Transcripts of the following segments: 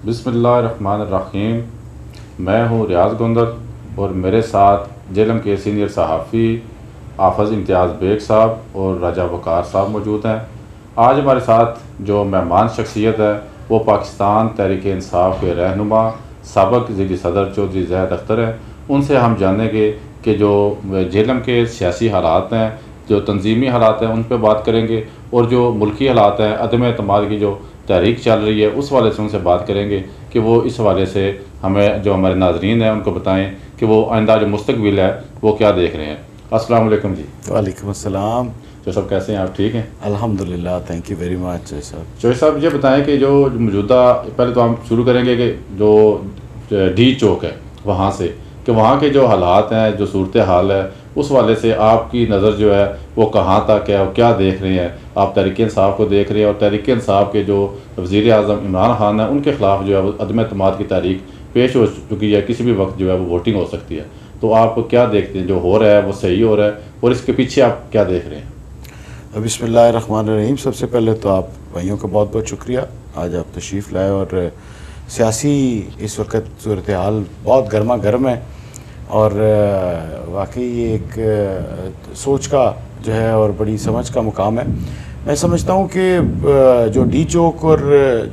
बिस्मिल्लाहिर्रहमानिर्रहीम। मैं हूँ रियाज गोंदल और मेरे साथ जेलम के सीनियर सहाफ़ी आफज़ इम्तियाज़ बेग साहब और राजा वकार साहब मौजूद हैं। आज हमारे साथ जो मेहमान शख्सियत है वो पाकिस्तान तहरीक इंसाफ के रहनुमा साबिक़ ज़िली सदर चौधरी ज़ैद अख्तर हैं। उनसे हम जानेंगे कि जो जेलम के सियासी हालात हैं, जो तंजीमी हालात हैं, उन पर बात करेंगे और जो मुल्की हालात हैं, अदम एतमाद की जो तहरीक चल रही है उस वाले से उनसे बात करेंगे कि वो इस हवाले से हमें, जो हमारे नाजरीन हैं, उनको बताएं कि वो आइंदा जो मुस्तकबिल है वो क्या देख रहे हैं। अस्सलाम वालेकुम जी। वालेकुम अस्सलाम। जो सब कैसे हैं आप? ठीक हैं अल्हम्दुलिल्लाह, थैंक यू वेरी मच चोई साहब। चोई साहब ये बताएं कि जो मौजूदा, पहले तो हम शुरू करेंगे कि जो डी चौक है वहाँ से, कि वहाँ के जो हालात हैं, जो सूरत हाल है, उस वाले से आपकी नज़र जो है वो कहाँ तक है और क्या देख रहे हैं? आप तहरीक इंसाफ को देख रहे हैं और तहरीक इंसाफ के जो वज़ीर आज़म इमरान खान है उनके ख़िलाफ़ जो है वो अदम एतमाद की तारीख पेश हो चुकी है, किसी भी वक्त जो है वो वोटिंग हो सकती है। तो आप क्या देखते हैं, जो हो रहा है वो सही हो रहा है और इसके पीछे आप क्या देख रहे हैं? बिस्मिल्लाहिर्रहमानिर्रहीम। सबसे पहले तो आप भाइयों का बहुत बहुत शुक्रिया, आज आप तशरीफ़ लाए। और सियासी इस वक्त सूरत हाल बहुत गर्मा गर्म है और वाकई ये एक सोच का जो है और बड़ी समझ का मुकाम है। मैं समझता हूँ कि जो डी चौक और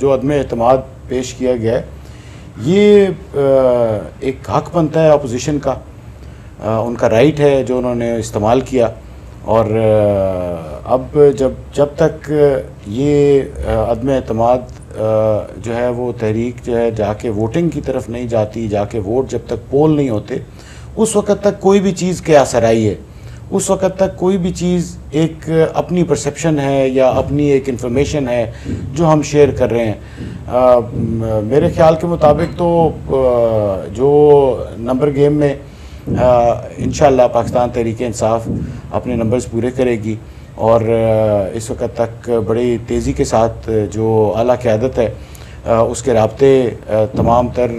जो अदम एतमाद पेश किया गया है ये एक हक बनता है अपोजिशन का, उनका राइट है जो उन्होंने इस्तेमाल किया। और अब जब तक ये अदम एतमाद जो है वो तहरीक जो है जाके वोटिंग की तरफ नहीं जाती, जाके वोट जब तक पोल नहीं होते, उस वक़्त तक कोई भी चीज़ क्या सराई है, उस वक़्त तक कोई भी चीज़ एक अपनी परसेप्शन है या अपनी एक इंफॉर्मेशन है जो हम शेयर कर रहे हैं। मेरे ख्याल के मुताबिक तो जो नंबर गेम में इंशाअल्लाह पाकिस्तान तहरीक इंसाफ अपने नंबर्स पूरे करेगी और इस वक्त तक बड़ी तेज़ी के साथ जो आला क़यादत है उसके राब्ते तमाम तर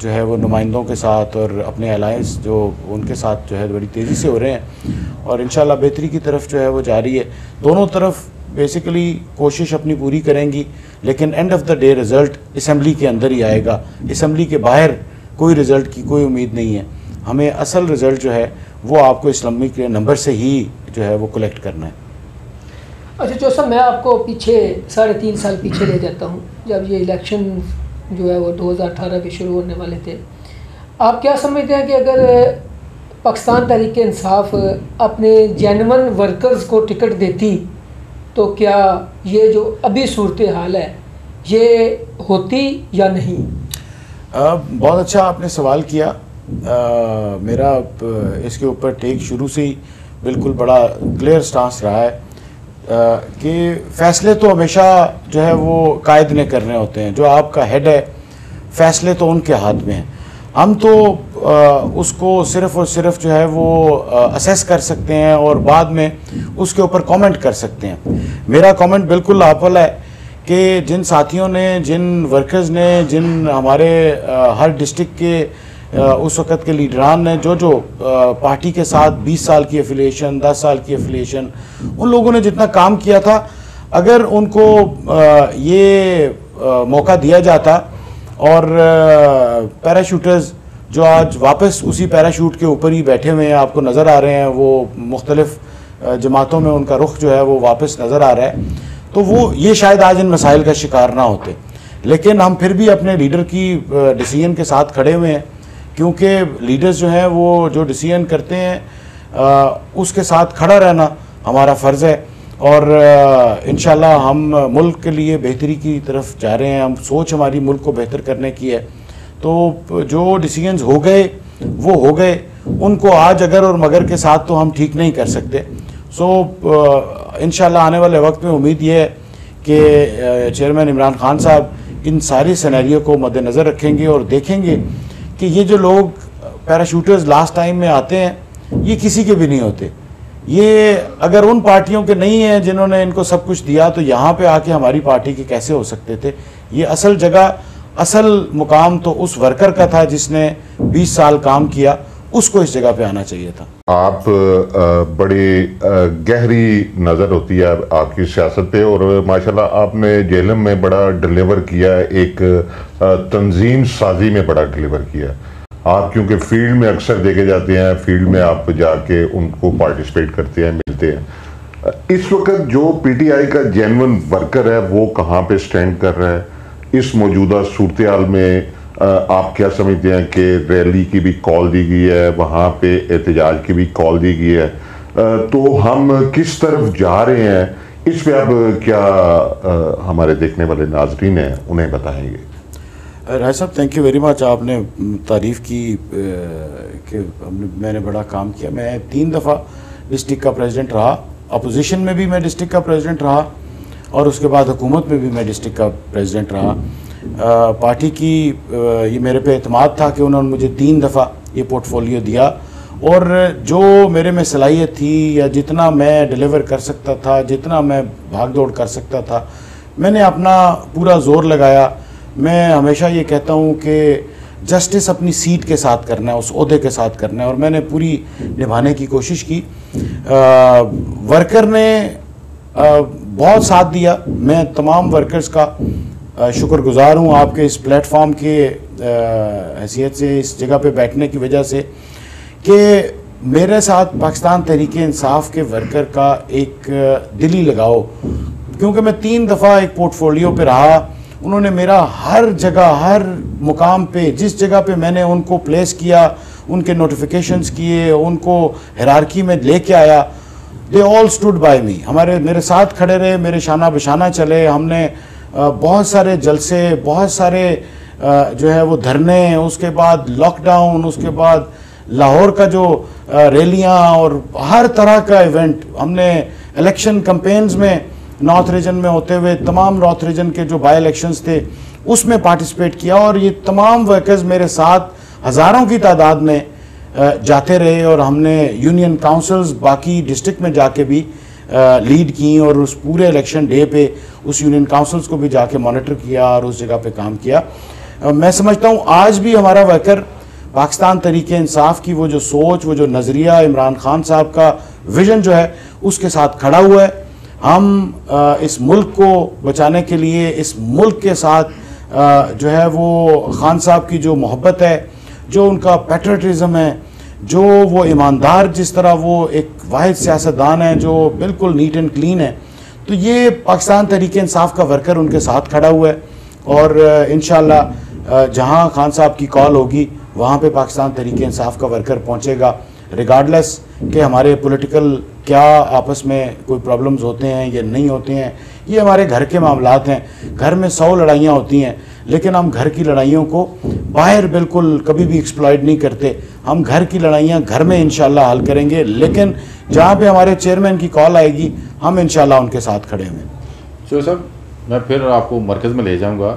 जो है वो नुमाइंदों के साथ और अपने अलायंस जो उनके साथ जो है बड़ी तेज़ी से हो रहे हैं और इंशाअल्लाह बेहतरी की तरफ जो है वो जारी है। दोनों तरफ बेसिकली कोशिश अपनी पूरी करेंगी, लेकिन end of the day result assembly के अंदर ही आएगा। असम्बली के बाहर कोई रिज़ल्ट की कोई उम्मीद नहीं है। हमें असल रिज़ल्ट जो है वो आपको इस्लामिक के नंबर से ही जो है वो कलेक्ट करना है। अच्छा जो सब, मैं आपको पीछे 3.5 साल पीछे ले जाता हूँ, जब ये इलेक्शन जो है वो 2018 के शुरू होने वाले थे। आप क्या समझते हैं कि अगर पाकिस्तान तहरीक इंसाफ अपने जेन्युइन वर्कर्स को टिकट देती तो क्या ये जो अभी सूरत हाल है ये होती या नहीं? बहुत अच्छा आपने सवाल किया। मेरा इसके ऊपर टेक शुरू से ही बिल्कुल बड़ा क्लियर स्टांस रहा है कि फ़ैसले तो हमेशा जो है वो कायद ने करने होते हैं। जो आपका हेड है, फ़ैसले तो उनके हाथ में हैं। हम तो उसको सिर्फ़ और सिर्फ जो है वो असेस कर सकते हैं और बाद में उसके ऊपर कमेंट कर सकते हैं। मेरा कमेंट बिल्कुल आपल है कि जिन साथियों ने, जिन वर्कर्स ने, जिन हमारे हर डिस्ट्रिक्ट के उस वक़्त के लीडरान ने जो पार्टी के साथ 20 साल की एफिलिएशन, 10 साल की एफिलिएशन, उन लोगों ने जितना काम किया था, अगर उनको ये मौका दिया जाता और पैराशूटर्स जो आज वापस उसी पैराशूट के ऊपर ही बैठे हुए हैं, आपको नज़र आ रहे हैं, वो मुख्तलिफ़ जमातों में उनका रुख जो है वो वापस नज़र आ रहा है, तो वो ये शायद आज इन मसाइल का शिकार ना होते। लेकिन हम फिर भी अपने लीडर की डिसीजन के साथ खड़े हुए हैं, क्योंकि लीडर्स जो हैं वो जो डिसीजन करते हैं उसके साथ खड़ा रहना हमारा फ़र्ज़ है। और इंशाल्लाह हम मुल्क के लिए बेहतरी की तरफ जा रहे हैं। हम सोच हमारी मुल्क को बेहतर करने की है। तो जो डिसीजंस हो गए वो हो गए, उनको आज अगर और मगर के साथ तो हम ठीक नहीं कर सकते। इंशाल्लाह आने वाले वक्त में उम्मीद ये है कि चेयरमैन इमरान खान साहब इन सारी सिनेरियो को मद्देनज़र रखेंगे और देखेंगे कि ये जो लोग पैराशूटर्स लास्ट टाइम में आते हैं ये किसी के भी नहीं होते। ये अगर उन पार्टियों के नहीं हैं जिन्होंने इनको सब कुछ दिया, तो यहाँ पे आके हमारी पार्टी के कैसे हो सकते थे? ये असल जगह, असल मुकाम तो उस वर्कर का था जिसने 20 साल काम किया। उसको इस जगह पे आना चाहिए था। आप बड़ी गहरी नज़र होती है आपकी सियासत पे, और माशाल्लाह आपने जेलम में बड़ा डिलीवर किया, एक तंजीम साजी में बड़ा डिलीवर किया। आप क्योंकि फील्ड में अक्सर देखे जाते हैं, फील्ड में आप जाके उनको पार्टिसिपेट करते हैं, मिलते हैं। इस वक्त जो पीटीआई का जेन्युइन वर्कर है वो कहाँ पे स्टैंड कर रहा है इस मौजूदा सूरत हाल में? आप क्या समझते हैं कि रैली की भी कॉल दी गई है, वहाँ पे एहतजाज की भी कॉल दी गई है, तो हम किस तरफ जा रहे हैं इस पे आप क्या हमारे देखने वाले नाजरीन हैं उन्हें बताएंगे? राय साहब, थैंक यू वेरी मच। आपने तारीफ़ की कि मैंने बड़ा काम किया। मैं 3 दफ़ा डिस्ट्रिक्ट का प्रेसिडेंट रहा, अपोजिशन में भी मैं डिस्ट्रिक्ट का प्रेसिडेंट रहा और उसके बाद हुकूमत में भी मैं डिस्ट्रिक्ट का प्रेसिडेंट रहा। पार्टी की ये मेरे पे एतमाद था कि उन्होंने मुझे 3 दफ़ा ये पोर्टफोलियो दिया, और जो मेरे में सलाहियत थी या जितना मैं डिलीवर कर सकता था, जितना मैं भाग दौड़ कर सकता था, मैंने अपना पूरा ज़ोर लगाया। मैं हमेशा ये कहता हूँ कि जस्टिस अपनी सीट के साथ करना है, उस ओहदे के साथ करना है, और मैंने पूरी निभाने की कोशिश की। वर्कर ने बहुत साथ दिया। मैं तमाम वर्कर्स का शुक्रगुजार हूँ आपके इस प्लेटफॉर्म के हैसियत से, इस जगह पे बैठने की वजह से, कि मेरे साथ पाकिस्तान तहरीक इंसाफ के वर्कर का एक दिली लगाओ, क्योंकि मैं 3 दफ़ा एक पोर्टफोलियो पे रहा। उन्होंने मेरा हर जगह, हर मुकाम पे, जिस जगह पे मैंने उनको प्लेस किया, उनके नोटिफिकेशंस किए, उनको हिरारकी में लेके आया, दे ऑल स्टूड बाय मी। मेरे साथ खड़े रहे, मेरे शाना बशाना चले। हमने बहुत सारे जलसे, बहुत सारे जो है वो धरने, उसके बाद लॉकडाउन, उसके बाद लाहौर का जो रैलियां और हर तरह का इवेंट हमने, इलेक्शन कैंपेन्स में नॉर्थ रीजन में होते हुए तमाम नॉर्थ रीजन के जो बाई इलेक्शंस थे उसमें पार्टिसिपेट किया, और ये तमाम वर्कर्स मेरे साथ हज़ारों की तादाद में जाते रहे, और हमने यूनियन काउंसिल्स बाकी डिस्ट्रिक्ट में जाके भी लीड की, और उस पूरे इलेक्शन डे पे उस यूनियन काउंसिल्स को भी जाके मॉनिटर किया और उस जगह पे काम किया। मैं समझता हूँ आज भी हमारा वर्कर पाकिस्तान तहरीक इंसाफ की वो जो सोच, वो जो नज़रिया, इमरान खान साहब का विज़न जो है उसके साथ खड़ा हुआ है। हम इस मुल्क को बचाने के लिए, इस मुल्क के साथ जो है वो खान साहब की जो मोहब्बत है, जो उनका पैट्रियटिज़म है, जो वो ईमानदार, जिस तरह वो एक वाहिद सियासतदान है जो बिल्कुल नीट एंड क्लीन है, तो ये पाकिस्तान तहरीक इंसाफ का वर्कर उनके साथ खड़ा हुआ है। और इंशाअल्लाह जहाँ खान साहब की कॉल होगी वहाँ पे पाकिस्तान तहरीक इंसाफ का वर्कर पहुँचेगा, रिगार्डलेस कि हमारे पॉलिटिकल क्या आपस में कोई प्रॉब्लम्स होते हैं या नहीं होते हैं। ये हमारे घर के मामलात हैं। घर में 100 लड़ाइयाँ होती हैं, लेकिन हम घर की लड़ाइयों को बाहर बिल्कुल कभी भी एक्सप्लॉइट नहीं करते। हम घर की लड़ाइयाँ घर में इंशाल्लाह हल करेंगे, लेकिन जहाँ पे हमारे चेयरमैन की कॉल आएगी हम इंशाल्लाह उनके साथ खड़े हुए। तो सर मैं फिर आपको मरकज़ में ले जाऊँगा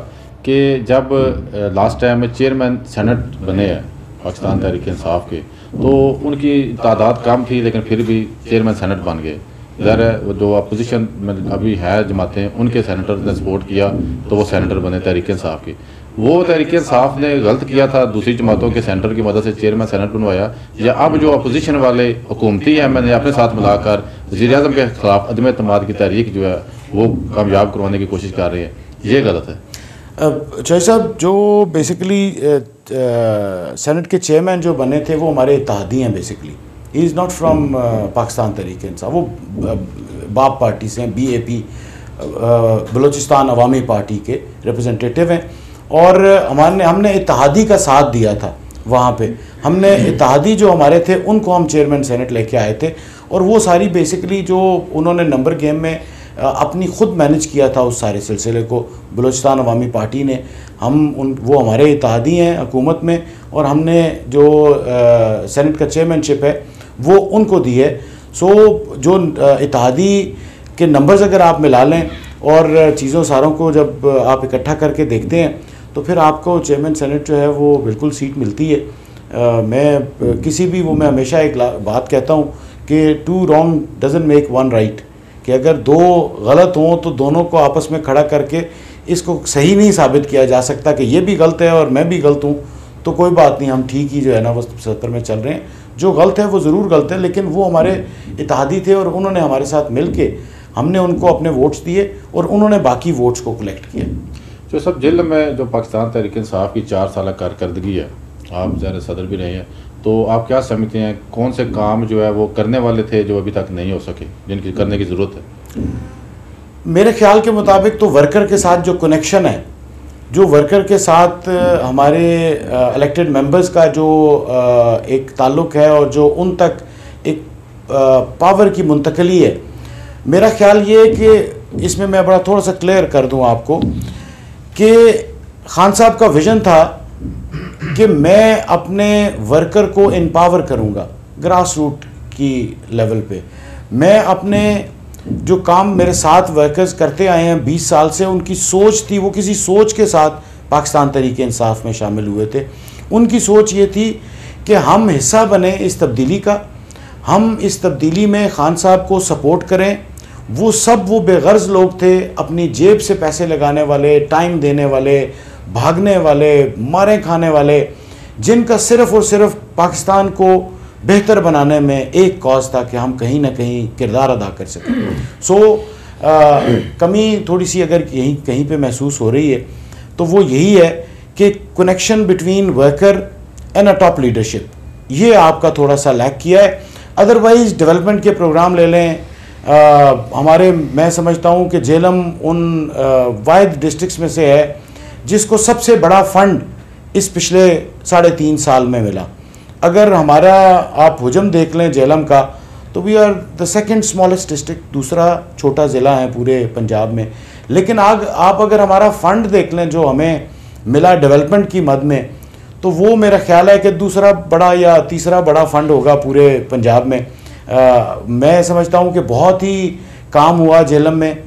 कि जब लास्ट टाइम में चेयरमैन सेनेट बने हैं पाकिस्तान तहरीक इंसाफ के, तो उनकी तादाद कम थी, लेकिन फिर भी चेयरमैन सेनेट बन गए। ज़ाहिर है वो जो अपोजिशन में अभी है जमातें, उनके सेनेटर ने सपोर्ट किया तो वो सेनेटर बने तहरीक इंसाफ के। वो तहरीक इंसाफ ने गलत किया था, दूसरी जमातों के सेंटर की मदद से चेयरमैन सेनेट बनवाया, या अब जो अपोजिशन वाले हुकूमती है मैंने अपने साथ मिलाकर वज़ीर-ए-आज़म के खिलाफ अदम एतमाद की तहरीक जो है वो कामयाब करवाने की कोशिश कर रही है, ये गलत है? जय साहब, जो बेसिकली सेनेट के चेयरमैन जो बने थे वो हमारे इत्तेहादी हैं। Basically he is not from Pakistan Tehreek Insaf, वो बाप पार्टी से हैं, BAP बलूचिस्तान अवामी पार्टी के रिप्रेजेंटेटिव हैं। और हमने इत्तेहादी का साथ दिया था वहाँ पे। हमने इत्तेहादी जो हमारे थे उनको हम चेयरमैन सेनेट लेके आए थे, और वो सारी बेसिकली जो उन्होंने नंबर गेम में अपनी खुद मैनेज किया था उस सारे सिलसिले को बलूचिस्तान अवामी पार्टी ने। वो हमारे इत्तेहादी हैं हुकूमत में, और हमने जो सेनेट का चेयरमैनशिप है वो उनको दी है। सो जो इत्तेहादी के नंबर्स अगर आप मिला लें और चीज़ों सारों को जब आप इकट्ठा करके देखते हैं तो फिर आपको चेयरमैन सेनेट जो है वो बिल्कुल सीट मिलती है। मैं हमेशा एक बात कहता हूँ कि 2 रॉन्ग डजंट मेक 1 राइट, कि अगर 2 गलत हों तो दोनों को आपस में खड़ा करके इसको सही नहीं साबित किया जा सकता कि ये भी गलत है और मैं भी गलत हूँ। तो कोई बात नहीं, हम ठीक ही जो है ना वो सफ़र में चल रहे हैं। जो गलत है वो ज़रूर गलत है, लेकिन वो हमारे इत्तेहादी थे और उन्होंने हमारे साथ मिल के हमने उनको अपने वोट्स दिए और उन्होंने बाकी वोट्स को कलेक्ट किया। जो सब जेल में जो पाकिस्तान तहरीक इंसाफ की 4 साल कारकर्दगी है, आप ज़रा सदर भी रहे हैं, तो आप क्या समझते हैं कौन से काम जो है वो करने वाले थे जो अभी तक नहीं हो सके, जिनकी करने की ज़रूरत है? मेरे ख्याल के मुताबिक तो वर्कर के साथ जो कनेक्शन है, जो वर्कर के साथ हमारे इलेक्टेड मेंबर्स का जो एक ताल्लुक़ है और जो उन तक एक पावर की मुंतकली है, मेरा ख्याल ये है कि इसमें मैं बड़ा थोड़ा सा क्लियर कर दूं आपको कि खान साहब का विज़न था कि मैं अपने वर्कर को एम्पावर करूंगा ग्रास रूट की लेवल पे। मैं अपने जो काम मेरे साथ वर्कर्स करते आए हैं 20 साल से, उनकी सोच थी, वो किसी सोच के साथ पाकिस्तान तहरीक इंसाफ में शामिल हुए थे। उनकी सोच ये थी कि हम हिस्सा बने इस तब्दीली का, हम इस तब्दीली में खान साहब को सपोर्ट करें। वो बेगर्ज लोग थे, अपनी जेब से पैसे लगाने वाले, टाइम देने वाले, भागने वाले, मारे खाने वाले, जिनका सिर्फ़ और सिर्फ पाकिस्तान को बेहतर बनाने में एक कॉज था कि हम कहीं ना कहीं किरदार अदा कर सकें। कमी थोड़ी सी अगर कहीं पे महसूस हो रही है तो वो यही है कि connection between worker and a top leadership, ये आपका थोड़ा सा लैक किया है। अदरवाइज़ डेवलपमेंट के प्रोग्राम ले लें, मैं समझता हूँ कि झेलम उन वाहिद डिस्ट्रिक्ट्स में से है जिसको सबसे बड़ा फंड इस पिछले 3.5 साल में मिला। अगर हमारा आप हुजम देख लें झेलम का, तो we are the second smallest district, दूसरा छोटा ज़िला है पूरे पंजाब में। लेकिन आप अगर हमारा फ़ंड देख लें जो हमें मिला डेवलपमेंट की मद में, तो वो मेरा ख्याल है कि दूसरा बड़ा या तीसरा बड़ा फ़ंड होगा पूरे पंजाब में। मैं समझता हूँ कि बहुत ही काम हुआ झेलम में,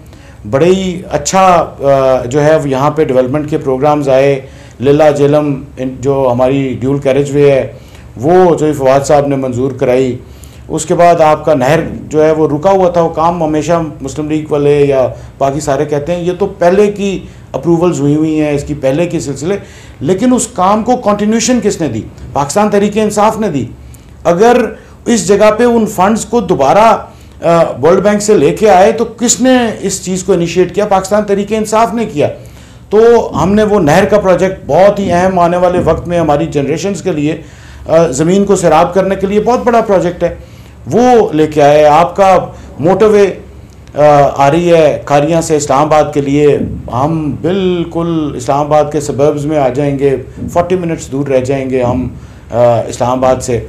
बड़े ही अच्छा जो है यहाँ पे डेवलपमेंट के प्रोग्राम्स आए। लीला झेलम जो हमारी ड्यूल कैरेज वे है वो जो फवाद साहब ने मंजूर कराई। उसके बाद आपका नहर जो है वो रुका हुआ था, वो काम हमेशा मुस्लिम लीग वाले या बाकी सारे कहते हैं ये तो पहले की अप्रूवल्स हुई हैं, इसकी पहले के सिलसिले, लेकिन उस काम को कंटिन्यूशन किसने दी? पाकिस्तान तहरीक इंसाफ ने दी। अगर इस जगह पे उन फंड्स को दोबारा वर्ल्ड बैंक से लेके आए तो किसने इस चीज़ को इनिशिएट किया? पाकिस्तान तहरीक इंसाफ ने किया। तो हमने वो नहर का प्रोजेक्ट बहुत ही अहम आने वाले वक्त में हमारी जनरेशन्स के लिए ज़मीन को सैराब करने के लिए बहुत बड़ा प्रोजेक्ट है, वो लेके आए। आपका मोटरवे आ रही है खारियाँ से इस्लामाबाद के लिए, हम बिल्कुल इस्लामाबाद के सबर्ब्स में आ जाएंगे, 40 मिनट्स दूर रह जाएंगे हम इस्लामाबाद से।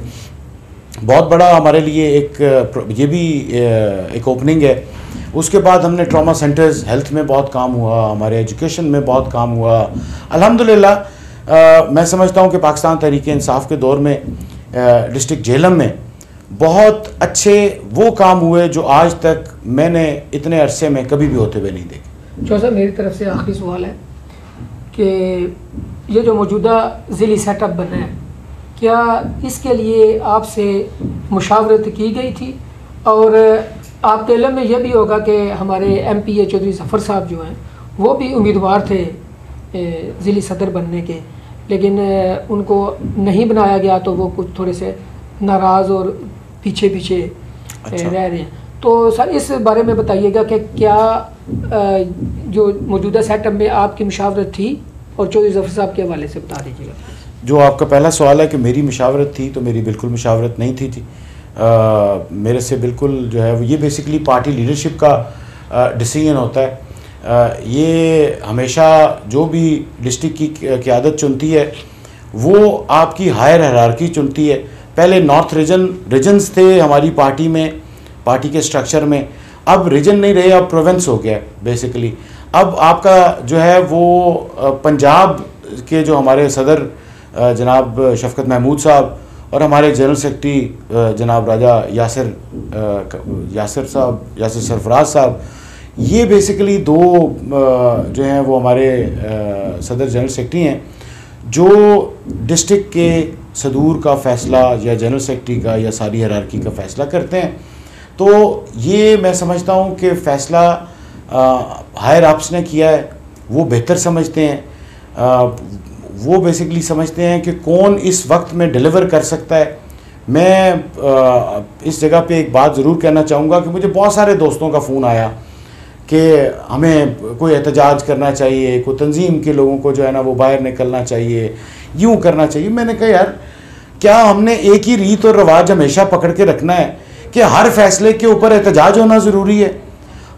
बहुत बड़ा हमारे लिए ये भी एक ओपनिंग है। उसके बाद हमने ट्रॉमा सेंटर्स, हेल्थ में बहुत काम हुआ, हमारे एजुकेशन में बहुत काम हुआ। अल्हम्दुलिल्लाह मैं समझता हूँ कि पाकिस्तान तहरीक इंसाफ के दौर में डिस्ट्रिक्ट झेलम में बहुत अच्छे वो काम हुए जो आज तक मैंने इतने अरसे में कभी भी होते हुए नहीं देखे। जो सर मेरी तरफ से आखिरी सवाल है कि ये जो मौजूदा ज़िली सेटअप बना है, क्या इसके लिए आपसे मुशावरत की गई थी? और आपके इल्म में यह भी होगा कि हमारे MPA चौधरी ज़फ़र साहब जो हैं वो भी उम्मीदवार थे ज़िली सदर बनने के, लेकिन उनको नहीं बनाया गया, तो वो कुछ थोड़े से नाराज़ और पीछे रह रहे हैं। तो सर इस बारे में बताइएगा कि क्या जो मौजूदा सेटअप में आपकी मुशावरत थी, और चौधरी ज़फ़र साहब के हवाले से बता दीजिएगा। जो आपका पहला सवाल है कि मेरी मुशावरत थी, तो मेरी बिल्कुल मुशावरत नहीं थी जी। मेरे से बिल्कुल जो है ये बेसिकली पार्टी लीडरशिप का डिसीजन होता है। ये हमेशा जो भी डिस्ट्रिक्ट की क़यादत चुनती है वो आपकी हायर हायरार्की चुनती है। पहले नॉर्थ रीजन्स थे हमारी पार्टी में, पार्टी के स्ट्रक्चर में, अब रीजन नहीं रहे, अब प्रोविंस हो गया बेसिकली। अब आपका जो है वो पंजाब के जो हमारे सदर जनाब शफकत महमूद साहब और हमारे जनरल सेक्रेटरी जनाब राजा यासिर सरफराज साहब, ये बेसिकली दो जो हैं वो हमारे सदर जनरल सेक्रेटरी हैं जो डिस्ट्रिक्ट के सदूर का फ़ैसला या जनरल सेक्रेटरी का या सारी हायरार्की का फ़ैसला करते हैं। तो ये मैं समझता हूँ कि फ़ैसला हायर अप्स ने किया है, वो बेहतर समझते हैं। वो बेसिकली समझते हैं कि कौन इस वक्त में डिलीवर कर सकता है। मैं इस जगह पे एक बात ज़रूर कहना चाहूँगा कि मुझे बहुत सारे दोस्तों का फ़ोन आया कि हमें कोई एहतजाज करना चाहिए, कोई तंजीम के लोगों को जो है ना वो बाहर निकलना चाहिए, यूँ करना चाहिए। मैंने कहा यार, क्या हमने एक ही रीत और रवाज हमेशा पकड़ के रखना है कि हर फैसले के ऊपर एहतजाज होना ज़रूरी है?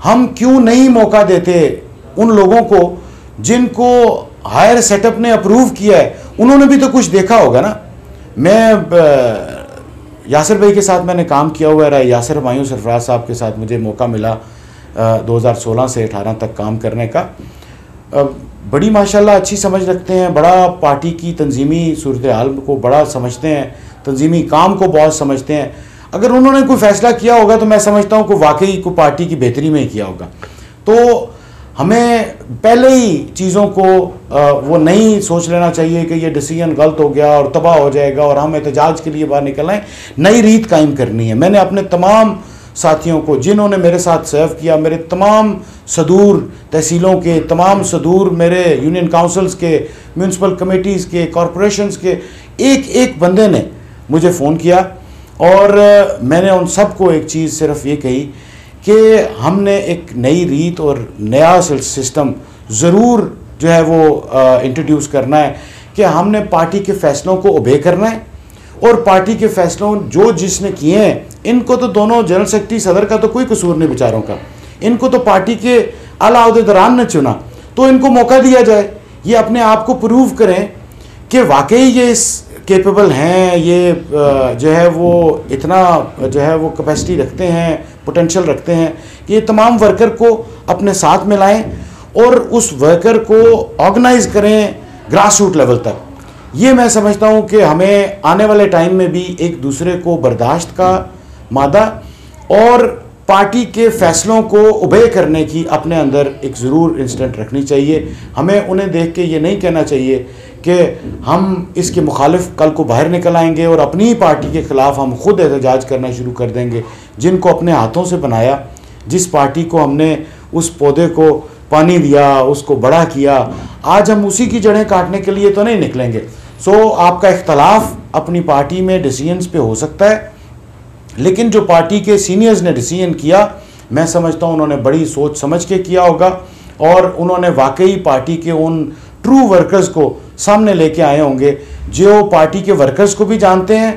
हम क्यों नहीं मौका देते उन लोगों को जिनको हायर सेटअप ने अप्रूव किया है? उन्होंने भी तो कुछ देखा होगा ना। मैं यासिर भाई के साथ मैंने काम किया हुआ है, यासिर हुमायूं सरफराज साहब के साथ मुझे मौका मिला 2016 से 18 तक काम करने का। बड़ी माशाल्लाह अच्छी समझ रखते हैं, बड़ा पार्टी की तंजीमी सूरत हाल को बड़ा समझते हैं, तंजीमी काम को बहुत समझते हैं। अगर उन्होंने कोई फ़ैसला किया होगा तो मैं समझता हूँ कि वाकई को पार्टी की बेहतरी में ही किया होगा। तो हमें पहले ही चीज़ों को वो नहीं सोच लेना चाहिए कि ये डिसीजन गलत हो गया और तबाह हो जाएगा और हम एहतजाज के लिए बाहर निकल आएँ। नई रीत कायम करनी है। मैंने अपने तमाम साथियों को जिन्होंने मेरे साथ सर्व किया, मेरे तमाम सदूर तहसीलों के, तमाम सदूर मेरे यूनियन काउंसिल्स के, म्यूनसिपल कमेटीज़ के, कॉरपोरेशंस के, एक एक बंदे ने मुझे फ़ोन किया और मैंने उन सबको एक चीज़ सिर्फ ये कही कि हमने एक नई रीत और नया सिस्टम ज़रूर जो है वो इंट्रोड्यूस करना है कि हमने पार्टी के फ़ैसलों को ओबे करना है और पार्टी के फ़ैसलों जो जिसने किए हैं, इनको तो दोनों जनरल सेक्रेटरी सदर का तो कोई कसूर नहीं बेचारों का, इनको तो पार्टी के आला ओहदेदारान ने चुना, तो इनको मौका दिया जाए, ये अपने आप को प्रूव करें कि वाकई ये इस कैपेबल हैं, ये जो है वो इतना जो है वो कैपेसिटी रखते हैं, पोटेंशियल रखते हैं कि ये तमाम वर्कर को अपने साथ मिलाएं और उस वर्कर को ऑर्गेनाइज करें ग्रास रूट लेवल तक। ये मैं समझता हूँ कि हमें आने वाले टाइम में भी एक दूसरे को बर्दाश्त का मादा और पार्टी के फैसलों को ओबे करने की अपने अंदर एक ज़रूर इंस्टेंट रखनी चाहिए। हमें उन्हें देख के ये नहीं कहना चाहिए कि हम इसके मुखालिफ कल को बाहर निकल आएंगे और अपनी ही पार्टी के ख़िलाफ़ हम खुद एहतजाज करना शुरू कर देंगे। जिनको अपने हाथों से बनाया, जिस पार्टी को हमने उस पौधे को पानी दिया, उसको बड़ा किया, आज हम उसी की जड़ें काटने के लिए तो नहीं निकलेंगे। सो आपका इख्तलाफ अपनी पार्टी में डिसीजंस पे हो सकता है, लेकिन जो पार्टी के सीनियर्स ने डिसीजन किया, मैं समझता हूँ उन्होंने बड़ी सोच समझ के किया होगा और उन्होंने वाकई पार्टी के उन ट्रू वर्कर्स को सामने लेके आए होंगे जो पार्टी के वर्कर्स को भी जानते हैं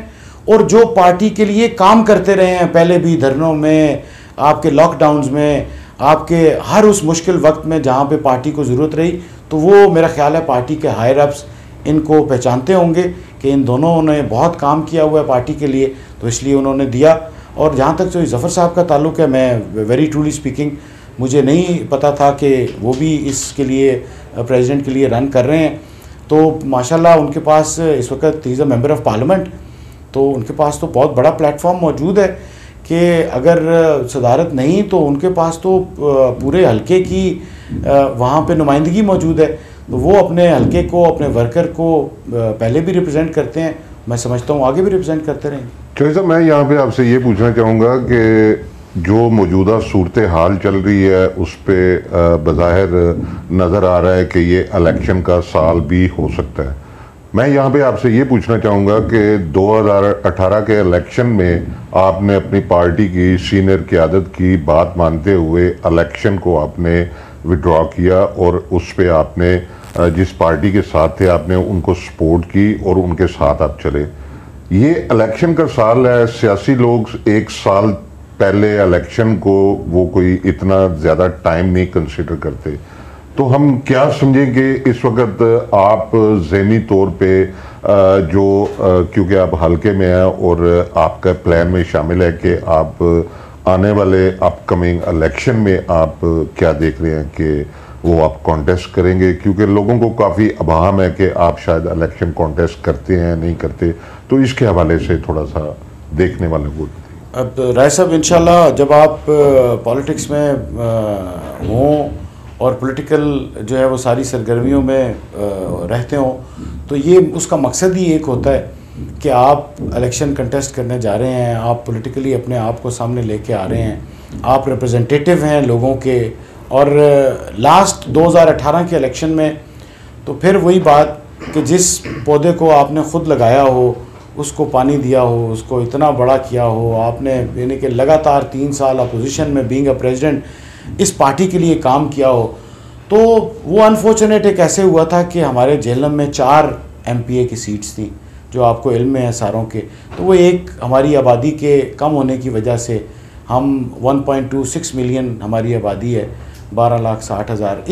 और जो पार्टी के लिए काम करते रहे हैं पहले भी, धरनों में, आपके लॉकडाउन्स में, आपके हर उस मुश्किल वक्त में जहाँ पे पार्टी को ज़रूरत रही। तो वो मेरा ख्याल है पार्टी के हायर अप्स इनको पहचानते होंगे कि इन दोनों ने बहुत काम किया हुआ है पार्टी के लिए, तो इसलिए उन्होंने दिया। और जहाँ तक जो ज़फ़र साहब का ताल्लुक़ है, मैं वेरी ट्रूली स्पीकिंग मुझे नहीं पता था कि वो भी इसके लिए प्रेसिडेंट के लिए रन कर रहे हैं। तो माशाल्लाह उनके पास इस वक्त he is a member of parliament, तो उनके पास तो बहुत बड़ा प्लेटफॉर्म मौजूद है कि अगर सदारत नहीं तो उनके पास तो पूरे हलके की वहाँ पे नुमाइंदगी मौजूद है। तो वो अपने हलके को, अपने वर्कर को पहले भी रिप्रेजेंट करते हैं, मैं समझता हूँ आगे भी रिप्रेजेंट करते रहेंगे। चौधरी साहब, मैं यहाँ पे आपसे ये पूछना चाहूँगा कि जो मौजूदा सूरत हाल चल रही है उस पर बज़ाहिर नज़र आ रहा है कि ये इलेक्शन का साल भी हो सकता है। मैं यहाँ पे आपसे ये पूछना चाहूँगा कि 2018 के इलेक्शन में आपने अपनी पार्टी की सीनियर क़यादत की बात मानते हुए इलेक्शन को आपने विड्रॉ किया और उस पर आपने जिस पार्टी के साथ थे आपने उनको सपोर्ट की और उनके साथ आप चले। ये इलेक्शन का साल है, सियासी लोग एक साल पहले इलेक्शन को वो कोई इतना ज़्यादा टाइम नहीं कंसिडर करते, तो हम क्या समझें कि इस वक्त आप ज़हनी तौर पे जो क्योंकि आप हल्के में हैं और आपका प्लान में शामिल है कि आप आने वाले अपकमिंग इलेक्शन में आप क्या देख रहे हैं कि वो आप कॉन्टेस्ट करेंगे, क्योंकि लोगों को काफ़ी अभाम है कि आप शायद इलेक्शन कॉन्टेस्ट करते हैं नहीं करते, तो इसके हवाले से थोड़ा सा देखने वाले को। अब राय साहब, इंशाल्लाह जब आप पॉलिटिक्स में हों और पॉलिटिकल जो है वो सारी सरगर्मियों में रहते हों, तो ये उसका मकसद ही एक होता है कि आप इलेक्शन कंटेस्ट करने जा रहे हैं, आप पॉलिटिकली अपने आप को सामने लेके आ रहे हैं, आप रिप्रेजेंटेटिव हैं लोगों के। और लास्ट 2018 के इलेक्शन में तो फिर वही बात कि जिस पौधे को आपने ख़ुद लगाया हो, उसको पानी दिया हो, उसको इतना बड़ा किया हो, आपने यानी कि लगातार 3 साल अपोजिशन में बीइंग अ प्रेसिडेंट इस पार्टी के लिए काम किया हो, तो वो अनफॉर्चुनेट एक ऐसे हुआ था कि हमारे झेलम में 4 MPA की सीट्स थी, जो आपको इल्म में है सारों के। तो वो एक हमारी आबादी के कम होने की वजह से हम 1.26 मिलियन हमारी आबादी है, 12,60,000,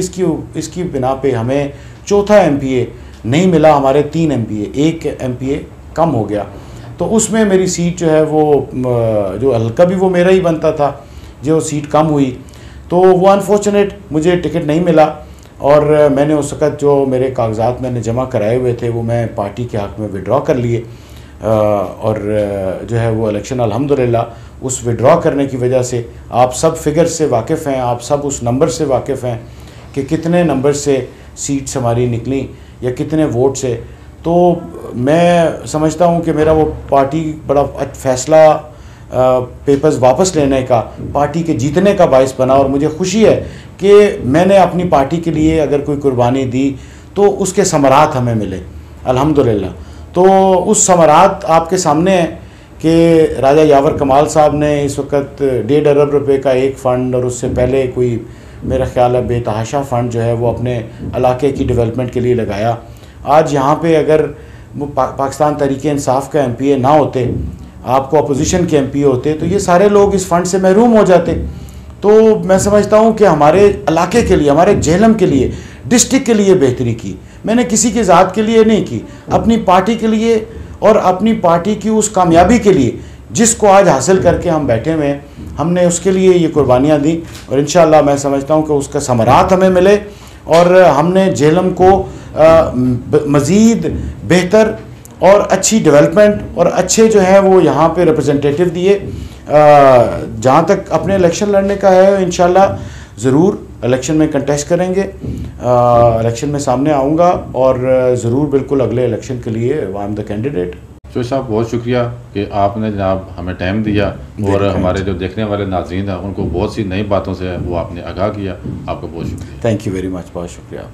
इसकी बिना पे हमें चौथा MPA नहीं मिला, हमारे 3 MPA, 1 MPA कम हो गया। तो उसमें मेरी सीट जो है वो जो हल्का भी वो मेरा ही बनता था, जो सीट कम हुई तो वो अनफॉर्चुनेट मुझे टिकट नहीं मिला, और मैंने उस वक़्त जो मेरे कागजात मैंने जमा कराए हुए थे वो मैं पार्टी के हक़ में विड्रॉ कर लिए, और जो है वो इलेक्शन अल्हम्दुलिल्लाह उस विड्रॉ करने की वजह से आप सब फिगर से वाकिफ़ हैं, आप सब उस नंबर से वाकिफ़ हैं कि कितने नंबर से सीट्स हमारी निकली या कितने वोट से। तो मैं समझता हूँ कि मेरा वो पार्टी बड़ा फैसला पेपर्स वापस लेने का, पार्टी के जीतने का बायस बना, और मुझे खुशी है कि मैंने अपनी पार्टी के लिए अगर कोई कुर्बानी दी तो उसके समरात हमें मिले अल्हम्दुलिल्लाह। तो उस समरात आपके सामने है कि राजा यावर कमाल साहब ने इस वक्त 1.5 अरब रुपए का एक फ़ंड, और उससे पहले कोई मेरा ख्याल है बेतहाशा फ़ंड जो है वो अपने इलाके की डेवलपमेंट के लिए लगाया। आज यहाँ पे अगर पाकिस्तान तहरीक इंसाफ का MPA ना होते, आपको अपोजिशन के MPA होते, तो ये सारे लोग इस फंड से महरूम हो जाते। तो मैं समझता हूँ कि हमारे इलाके के लिए, हमारे झेलम के लिए, डिस्ट्रिक्ट के लिए बेहतरी की मैंने, किसी की ज़ात के लिए नहीं की, अपनी पार्टी के लिए और अपनी पार्टी की उस कामयाबी के लिए जिसको आज हासिल करके हम बैठे हुए हैं, हमने उसके लिए ये कुर्बानियाँ दी, और इंशाअल्लाह मैं समझता हूँ कि उसका समरात हमें मिले और हमने झेलम को मज़ीद बेहतर और अच्छी डेवलपमेंट और अच्छे जो है वो यहाँ पे रिप्रेजेंटेटिव दिए। जहाँ तक अपने इलेक्शन लड़ने का है, इंशाल्लाह ज़रूर इलेक्शन में कंटेस्ट करेंगे, इलेक्शन में सामने आऊँगा, और ज़रूर बिल्कुल अगले इलेक्शन के लिए I am the candidate. Chaudhary साहब बहुत शुक्रिया कि आपने जनाब हमें टाइम दिया, और हमारे जो देखने वाले नाज़रीन हैं उनको बहुत सी नई बातों से वो आपने आगाह किया। आपका बहुत शुक्रिया। थैंक यू वेरी मच, बहुत शुक्रिया।